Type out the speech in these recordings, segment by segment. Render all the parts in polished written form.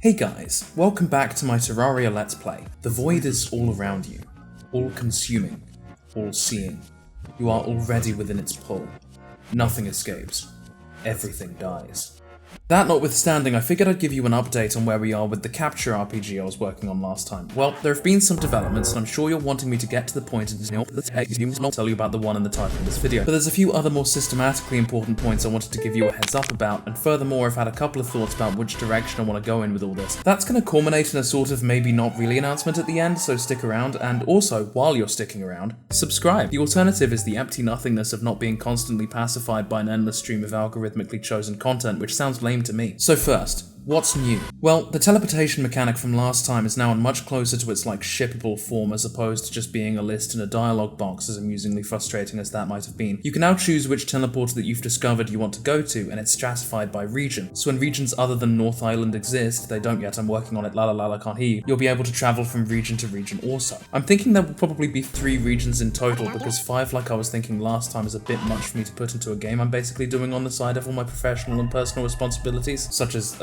Hey guys, welcome back to my Terraria Let's Play. The void is all around you, all consuming, all seeing. You are already within its pull. Nothing escapes. Everything dies. That notwithstanding, I figured I'd give you an update on where we are with the Captcha RPG I was working on last time. Well, there have been some developments, and I'm sure you're wanting me to get to the point and tell you about the one in the title of this video. But there's a few other more systematically important points I wanted to give you a heads up about, and furthermore I've had a couple of thoughts about which direction I want to go in with all this. That's going to culminate in a sort of maybe not really announcement at the end, so stick around, and also, while you're sticking around, subscribe. The alternative is the empty nothingness of not being constantly pacified by an endless stream of algorithmically chosen content, which sounds lame to me. So first, what's new? Well, the teleportation mechanic from last time is now in much closer to its shippable form as opposed to just being a list in a dialogue box, as amusingly frustrating as that might have been. You can now choose which teleporter that you've discovered you want to go to, and it's stratified by region. So when regions other than North Island exist, they don't yet, I'm working on it, la can't hear you, you'll be able to travel from region to region also. I'm thinking there will probably be 3 regions in total, because 5, like I was thinking last time, is a bit much for me to put into a game I'm basically doing on the side of all my professional and personal responsibilities, such as,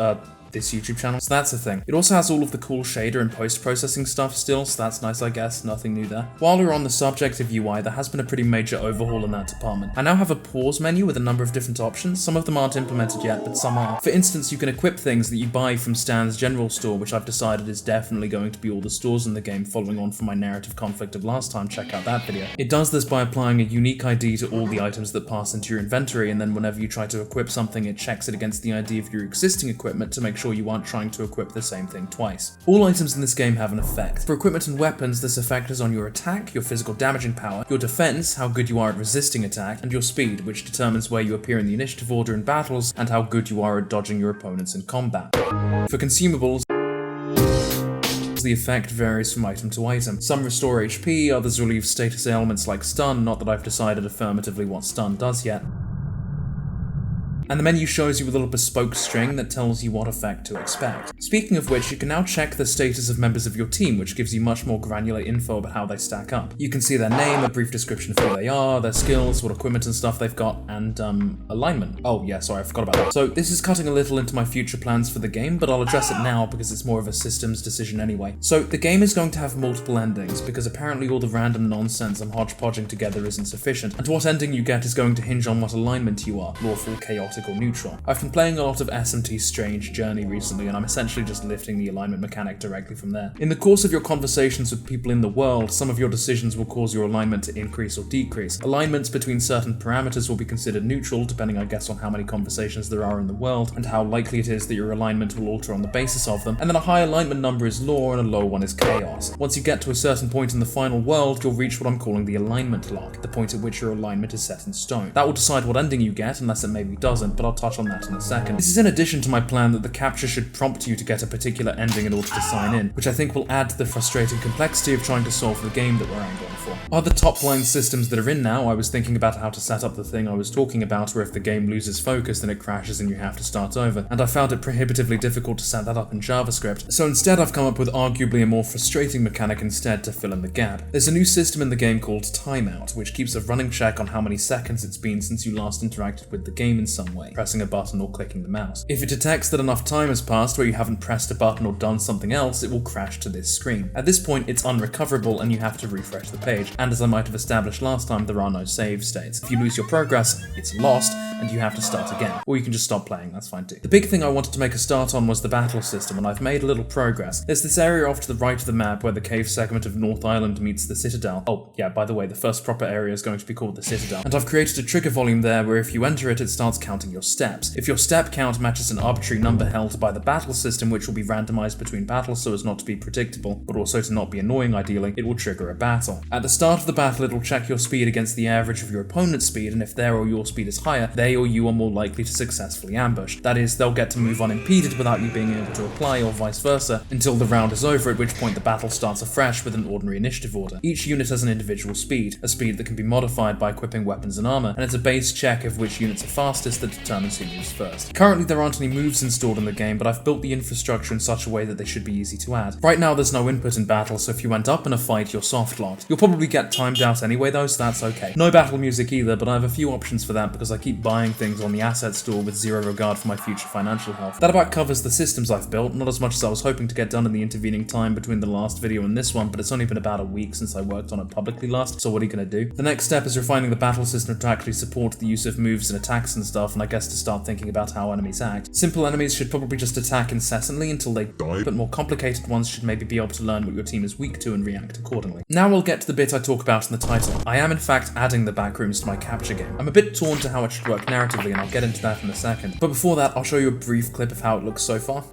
this YouTube channel, so that's a thing. It also has all of the cool shader and post-processing stuff still, so that's nice I guess, nothing new there. While we're on the subject of UI, there has been a pretty major overhaul in that department. I now have a pause menu with a number of different options. Some of them aren't implemented yet, but some are. For instance, you can equip things that you buy from Stan's general store, which I've decided is definitely going to be all the stores in the game, following on from my narrative conflict of last time. Check out that video. It does this by applying a unique ID to all the items that pass into your inventory, and then whenever you try to equip something, it checks it against the ID of your existing equipment to make sure you aren't trying to equip the same thing twice. All items in this game have an effect. For equipment and weapons, this effect is on your attack, your physical damaging power, your defense, how good you are at resisting attack, and your speed, which determines where you appear in the initiative order in battles, and how good you are at dodging your opponents in combat. For consumables, the effect varies from item to item. Some restore HP, others relieve status ailments like stun, not that I've decided affirmatively what stun does yet. And the menu shows you a little bespoke string that tells you what effect to expect. Speaking of which, you can now check the status of members of your team, which gives you much more granular info about how they stack up. You can see their name, a brief description of who they are, their skills, what equipment and stuff they've got, and alignment. Oh yeah, sorry, I forgot about that. So this is cutting a little into my future plans for the game, but I'll address it now because it's more of a systems decision anyway. So the game is going to have multiple endings, because apparently all the random nonsense I'm hodgepodging together isn't sufficient, and what ending you get is going to hinge on what alignment you are, lawful, chaotic, or neutral. I've been playing a lot of SMT's Strange Journey recently, and I'm essentially just lifting the alignment mechanic directly from there. In the course of your conversations with people in the world, some of your decisions will cause your alignment to increase or decrease. Alignments between certain parameters will be considered neutral, depending I guess on how many conversations there are in the world, and how likely it is that your alignment will alter on the basis of them, and then a high alignment number is law and a low one is chaos. Once you get to a certain point in the final world, you'll reach what I'm calling the alignment lock, the point at which your alignment is set in stone. That will decide what ending you get, unless it maybe doesn't, but I'll touch on that in a second. This is in addition to my plan that the Captcha should prompt you to get a particular ending in order to sign in, which I think will add to the frustrating complexity of trying to solve the game that we're angling for. Other top-line systems that are in now, I was thinking about how to set up the thing I was talking about, where if the game loses focus then it crashes and you have to start over, and I found it prohibitively difficult to set that up in JavaScript, so instead I've come up with arguably a more frustrating mechanic instead to fill in the gap. There's a new system in the game called Timeout, which keeps a running check on how many seconds it's been since you last interacted with the game in some way, pressing a button or clicking the mouse. If it detects that enough time has passed where you haven't pressed a button or done something else, it will crash to this screen. At this point, it's unrecoverable and you have to refresh the page, and as I might have established last time, there are no save states. If you lose your progress, it's lost, and you have to start again. Or you can just stop playing, that's fine too. The big thing I wanted to make a start on was the battle system, and I've made a little progress. There's this area off to the right of the map where the cave segment of North Island meets the Citadel. Oh yeah, by the way, the first proper area is going to be called the Citadel. And I've created a trigger volume there where if you enter it, it starts counting your steps. If your step count matches an arbitrary number held by the battle system, which will be randomized between battles so as not to be predictable, but also to not be annoying ideally, it will trigger a battle. At the start of the battle, it will check your speed against the average of your opponent's speed, and if their or your speed is higher, they or you are more likely to successfully ambush. That is, they'll get to move unimpeded without you being able to reply, or vice versa, until the round is over, at which point the battle starts afresh with an ordinary initiative order. Each unit has an individual speed, a speed that can be modified by equipping weapons and armor, and it's a base check of which units are fastest that determines who moves first. Currently there aren't any moves installed in the game, but I've built the infrastructure in such a way that they should be easy to add. Right now there's no input in battle, so if you went up in a fight, you're soft-locked. You'll probably get get timed out anyway though, so that's okay. No battle music either, but I have a few options for that because I keep buying things on the asset store with zero regard for my future financial health. That about covers the systems I've built, not as much as I was hoping to get done in the intervening time between the last video and this one, but it's only been about a week since I worked on it publicly last, so what are you gonna do? The next step is refining the battle system to actually support the use of moves and attacks and stuff, and I guess to start thinking about how enemies act. Simple enemies should probably just attack incessantly until they die, but more complicated ones should maybe be able to learn what your team is weak to and react accordingly. Now we'll get to the bit I talk about in the title. I am in fact adding the Backrooms to my Captcha game. I'm a bit torn to how it should work narratively, and I'll get into that in a second. But before that, I'll show you a brief clip of how it looks so far.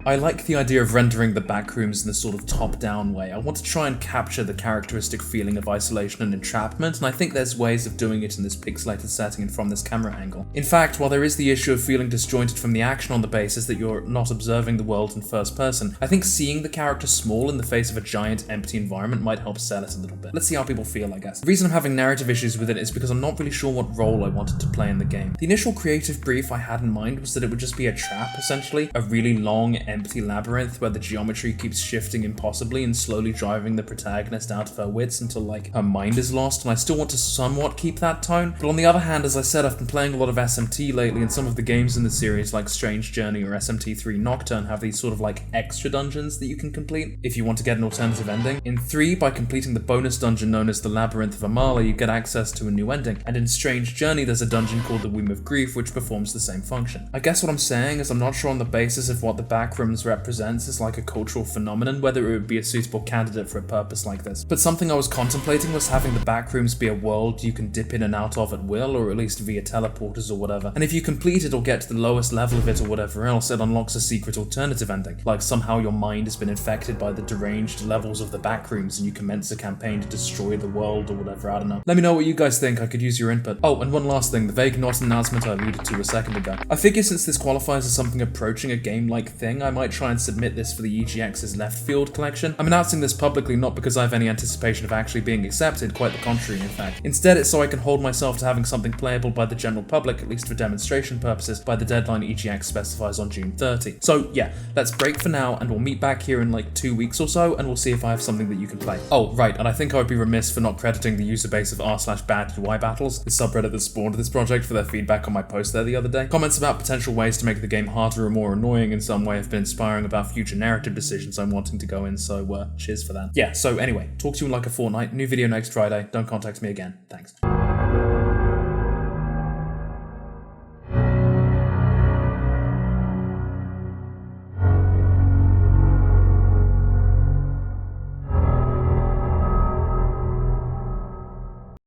I like the idea of rendering the Backrooms in this sort of top-down way. I want to try and capture the characteristic feeling of isolation and entrapment, and I think there's ways of doing it in this pixelated setting and from this camera angle. In fact, while there is the issue of feeling disjointed from the action on the basis that you're not observing the world in first person, I think seeing the character small in the face of a giant empty environment might help sell it a little bit. Let's see how people feel, I guess. The reason I'm having narrative issues with it is because I'm not really sure what role I wanted to play in the game. The initial creative brief I had in mind was that it would just be a trap, essentially, a really long, empty labyrinth where the geometry keeps shifting impossibly and slowly driving the protagonist out of her wits until, like, her mind is lost, and I still want to somewhat keep that tone. But on the other hand, as I said, I've been playing a lot of SMT lately, and some of the games in the series, like Strange Journey or SMT3 Nocturne, have these sort of, like, extra dungeons that you can complete if you want to get an alternative ending. In 3, by completing the bonus dungeon known as the Labyrinth of Amala, you get access to a new ending, and in Strange Journey there's a dungeon called the Womb of Grief which performs the same function. I guess what I'm saying is I'm not sure on the basis of what the Backrooms represents as like a cultural phenomenon whether it would be a suitable candidate for a purpose like this. But something I was contemplating was having the Backrooms be a world you can dip in and out of at will, or at least via teleporters or whatever, and if you complete it or get to the lowest level of it or whatever else, it unlocks a secret alternative ending, like somehow your mind has been infected by the deranged levels of the Backrooms and you commence a campaign to destroy the world or whatever, I don't know. Let me know what you guys think, I could use your input. Oh, and one last thing, the vague not announcement I alluded to a second ago. I figure since this qualifies as something approaching a game-like thing, I might try and submit this for the EGX's Left Field collection. I'm announcing this publicly not because I have any anticipation of actually being accepted, quite the contrary in fact. Instead it's so I can hold myself to having something playable by the general public, at least for demonstration purposes, by the deadline EGX specifies on June 30. So yeah, let's break for now and we'll meet back here in like 2 weeks or so and we'll see if I have something that you can play. Oh right, and I think I would be remiss for not crediting the user base of r/badUI-battles, the subreddit that spawned this project, for their feedback on my post there the other day. Comments about potential ways to make the game harder or more annoying in some way have been inspiring about future narrative decisions I'm wanting to go in, so cheers for that. Yeah, so anyway, talk to you in like a fortnight, new video next Friday, don't contact me again, thanks.